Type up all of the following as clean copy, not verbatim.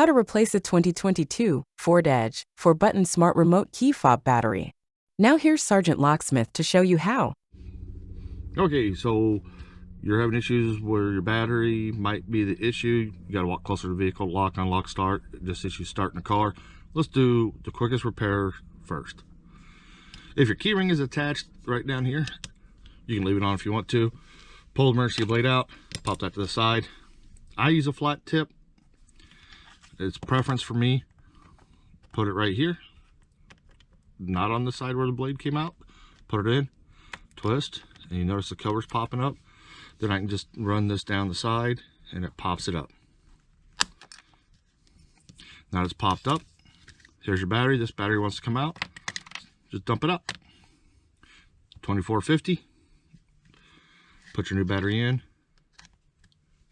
How to replace a 2022 Ford Edge 4-button smart remote key fob battery. Now here's Sergeant Locksmith to show you how. Okay, so you're having issues where your battery might be the issue. You got to walk closer to the vehicle, lock, unlock, start. This issue starting the car. Let's do the quickest repair first. If your key ring is attached right down here, you can leave it on if you want to. Pull the emergency blade out, pop that to the side. I use a flat tip. It's preference for me. Put it right here, not on the side where the blade came out. Put it in, twist, and you notice the cover's popping up. Then I can just run this down the side and it pops it up. Now it's popped up. Here's your battery. This battery wants to come out. Just dump it up. 2450. Put your new battery in.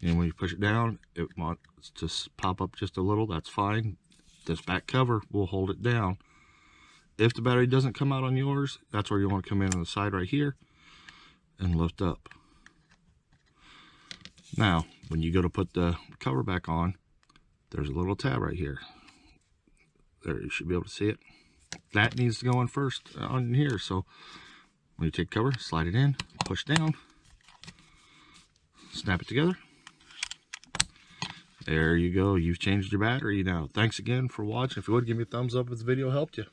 And when you push it down, it wants to pop up just a little. That's fine. This back cover will hold it down. If the battery doesn't come out on yours, that's where you want to come in on the side right here and lift up. Now, when you go to put the cover back on, there's a little tab right here. There, you should be able to see it. That needs to go in first on here. So when you take cover, slide it in, push down, snap it together. There you go. You've changed your battery now. Thanks again for watching. If you would, give me a thumbs up if the video helped you.